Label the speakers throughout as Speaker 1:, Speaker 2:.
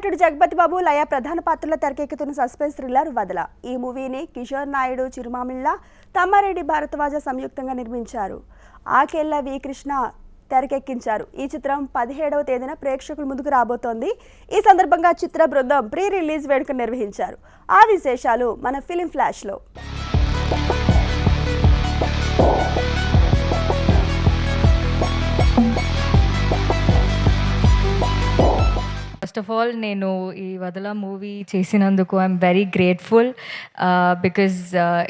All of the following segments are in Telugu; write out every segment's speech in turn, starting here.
Speaker 1: నటుడు జగపతి బాబు లయ ప్రధాన పాత్రలో తెరకెక్కుతున్న సస్పెన్స్ థ్రిల్లర్ వదల. ఈ మూవీని కిషోర్ నాయుడు, చిరుమామిళ్ళ, తమ్మారెడ్డి భారద్వాజ సంయుక్తంగా నిర్మించారు. ఆకెళ్ళ వి కృష్ణ తెరకెక్కించారు. ఈ చిత్రం 17వ తేదీన ప్రేక్షకుల ముందుకు రాబోతోంది. ఈ సందర్భంగా చిత్ర బృందం ప్రీ రిలీజ్ వేడుక నిర్వహించారు. ఆ విశేషాలు మన ఫిలిం ఫ్లాష్లో.
Speaker 2: ఫస్ట్ ఆఫ్ ఆల్ నేను ఈ వదల మూవీ చేసినందుకు ఐఎమ్ వెరీ గ్రేట్ఫుల్ బికాజ్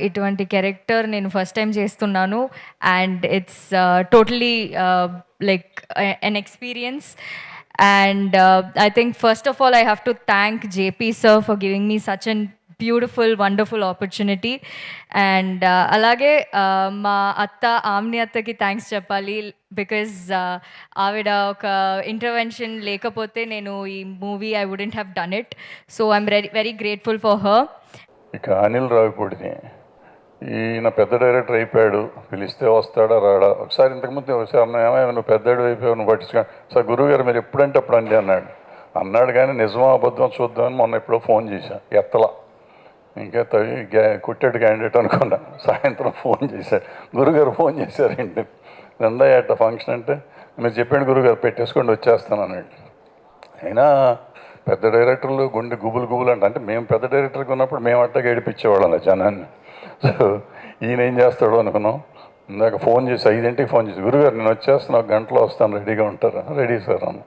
Speaker 2: ఇటువంటి క్యారెక్టర్ నేను ఫస్ట్ టైం చేస్తున్నాను and it's totally like an experience and I think first of all I have to thank JP sir for giving me such an beautiful wonderful opportunity and alage ma atta Amni attaki thanks cheppali because avida oka intervention lekapothe nenu ee movie I wouldn't have done it, so I'm very grateful for her.
Speaker 3: ఇక అనిల్ రావిపూడిని ఈయన పెద్ద డైరెక్టర్ అయిపోయాడు, పిలిస్తే వస్తాడా రాడా. ఒకసారి ఇంతకుముందు ఒకసారి ఏమైనా నువ్వు పెద్దడు అయిపోయావు, నువ్వు పట్టించుకో సార్ గురువుగారు మీరు ఎప్పుడంటే అప్పుడు అండి అన్నాడు కానీ నిజమో అబద్ధం చూద్దామని మొన్న ఎప్పుడో ఫోన్ చేశా, ఎత్తలా. ఇంకా కుట్టాడు క్యాండిడేట్ అనుకున్నా. సాయంత్రం ఫోన్ చేశారు, గురుగారు ఫోన్ చేశారండి, నందయ్య ఫంక్షన్ అంటే మీరు చెప్పండి గురుగారు పెట్టేసుకోండి వచ్చేస్తాను అన్నాడు. అయినా పెద్ద డైరెక్టర్లు గుండె గుబులు అంటే మేము పెద్ద డైరెక్టర్కి ఉన్నప్పుడు మేము అట్టగా ఏడిపించేవాళ్ళం జనాన్ని. సో ఈయన ఏం చేస్తాడో అనుకున్నాం. ఇందాక ఫోన్ చేసి 5ంటికి ఫోన్ చేసి గురుగారు నేను వచ్చేస్తాను, 1 గంటలో వస్తాను, రెడీగా ఉంటారా? రెడీ సార్ అన్న.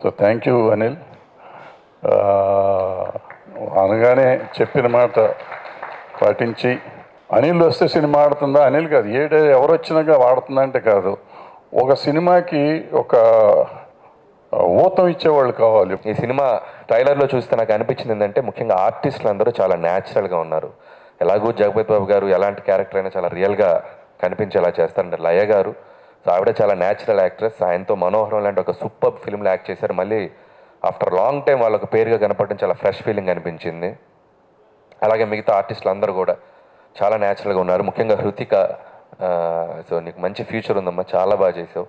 Speaker 3: So thank you Anil. అనగానే చెప్పిన మాట పాటించి అనిల్ వస్తే సినిమా ఆడుతుందా? అనిల్ కాదు, ఎవరు వచ్చినాక వాడుతుందా అంటే కాదు, ఒక సినిమాకి ఒక ఊతం ఇచ్చేవాళ్ళు కావాలి.
Speaker 4: ఈ సినిమా ట్రైలర్లో చూస్తే నాకు అనిపించింది ఏంటంటే ముఖ్యంగా ఆర్టిస్టులు అందరూ చాలా న్యాచురల్గా ఉన్నారు. ఎలాగూ జగపతి బాబు గారు ఎలాంటి క్యారెక్టర్ అయినా చాలా రియల్గా కనిపించేలా చేస్తారంటే లయ గారు, సో ఆవిడ చాలా న్యాచురల్ యాక్ట్రెస్. ఆయనతో మనోహరం లాంటి ఒక సూపర్ ఫిల్మ్లో యాక్ట్ చేశారు. మళ్ళీ ఆఫ్టర్ లాంగ్ టైం వాళ్ళకు పేరుగా కనపడడం చాలా ఫ్రెష్ ఫీలింగ్ అనిపించింది. అలాగే మిగతా ఆర్టిస్టులు అందరూ కూడా చాలా న్యాచురల్గా ఉన్నారు. ముఖ్యంగా హృతిక, సో నీకు మంచి ఫ్యూచర్ ఉందమ్మా, చాలా బాగా చేసావు.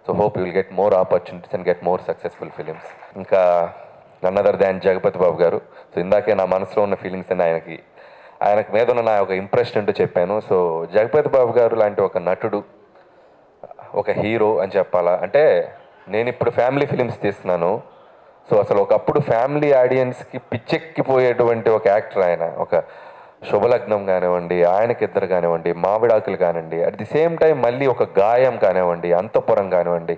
Speaker 4: So hope you will get more opportunities and get more successful films. ఇంకా నన్ అదర్ దాన్ జగపతి బాబు గారు. సో ఇందాకే నా మనసులో ఉన్న ఫీలింగ్స్ అన్ని ఆయనకు మీద ఉన్న నా ఒక ఇంప్రెషన్ అంటూ చెప్పాను. సో జగపతి బాబు గారు లాంటి ఒక నటుడు, ఒక హీరో అని చెప్పాలా అంటే, నేను ఇప్పుడు ఫ్యామిలీ ఫిలిమ్స్ తీస్తున్నాను. సో అసలు ఒకప్పుడు ఫ్యామిలీ ఆడియన్స్కి పిచ్చెక్కిపోయేటువంటి ఒక యాక్టర్ ఆయన. ఒక శుభలగ్నం కానివ్వండి, ఆయనకిద్దరు కానివ్వండి, మామిడాకులు కానివ్వండి, అట్ ది సేమ్ టైం మళ్ళీ ఒక గాయం కానివ్వండి, అంతఃపురం కానివ్వండి,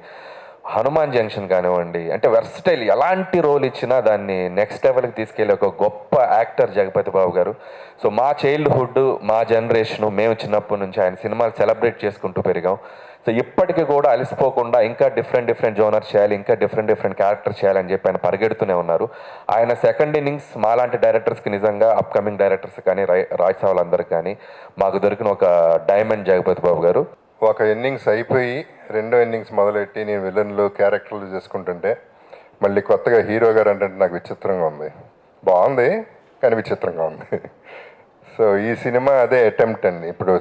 Speaker 4: హనుమాన్ జంక్షన్ కానివ్వండి, అంటే వెర్సటైల్ ఎలాంటి రోల్ ఇచ్చినా దాన్ని నెక్స్ట్ లెవెల్కి తీసుకెళ్ళే ఒక గొప్ప యాక్టర్ జగపతి బాబు గారు. సో మా చైల్డ్హుడ్, మా జనరేషను, మేము చిన్నప్పటి నుంచి ఆయన సినిమాలు సెలబ్రేట్ చేసుకుంటూ పెరిగాం. సో ఇప్పటికీ కూడా అలసిపోకుండా ఇంకా డిఫరెంట్ జోనర్ చేయాలి, ఇంకా డిఫరెంట్ క్యారెక్టర్ చేయాలని చెప్పి ఆయన పరిగెడుతూనే ఉన్నారు. ఆయన సెకండ్ ఇన్నింగ్స్ మాలాంటి డైరెక్టర్స్కి నిజంగా అప్కమింగ్ డైరెక్టర్స్ కానీ రాజ్సా వాళ్ళందరికీ కానీ మాకు దొరికిన ఒక డైమండ్ జగపతి బాబు గారు.
Speaker 5: ఒక ఇన్నింగ్స్ అయిపోయి రెండో ఇన్నింగ్స్ మొదలెట్టి నేను విలన్లు క్యారెక్టర్లు చేసుకుంటుంటే మళ్ళీ కొత్తగా హీరో గారు అంటే నాకు విచిత్రంగా ఉంది. బాగుంది కానీ విచిత్రంగా ఉంది. సో ఈ సినిమా అదే అటెంప్ట్ అండి. ఇప్పుడు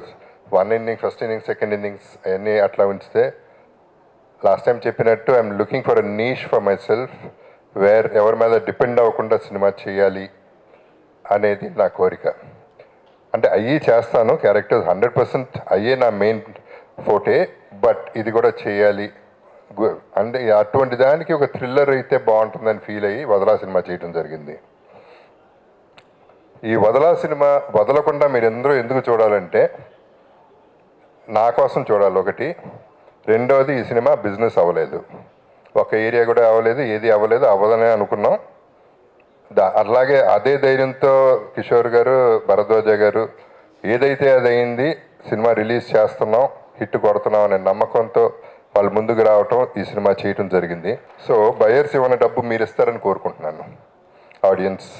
Speaker 5: 1 inning, first inning, second innings అవన్నీ అట్లా ఉంచితే లాస్ట్ టైం చెప్పినట్టు I'm looking for a niche for myself where ఎవరి మీద డిపెండ్ అవ్వకుండా సినిమా చేయాలి అనేది నా కోరిక. అంటే అయ్యి చేస్తాను, క్యారెక్టర్స్ 100% అయ్యే నా మెయిన్ ఫోటే, బట్ ఇది కూడా చేయాలి అంటే అటువంటి దానికి ఒక థ్రిల్లర్ అయితే బాగుంటుందని ఫీల్ అయ్యి వదలా సినిమా చేయడం జరిగింది. ఈ వదలా సినిమా వదలకుండా మీరు ఎందుకు చూడాలంటే నా కోసం చూడాలి ఒకటి. రెండోది ఈ సినిమా బిజినెస్ అవ్వలేదు, ఒక ఏరియా కూడా అవ్వలేదు, ఏది అవ్వదనే అనుకున్నాం. అలాగే అదే ధైర్యంతో కిషోర్ గారు, భరద్వాజ గారు ఏదైతే అది అయింది, సినిమా రిలీజ్ చేస్తున్నాం, హిట్ కొడుతున్నాం అనే నమ్మకంతో వాళ్ళు ముందుకు రావటం, ఈ సినిమా చేయటం జరిగింది. సో బయర్స్ ఇవ్వని డబ్బు మీరు ఇస్తారని కోరుకుంటున్నాను. ఆడియన్స్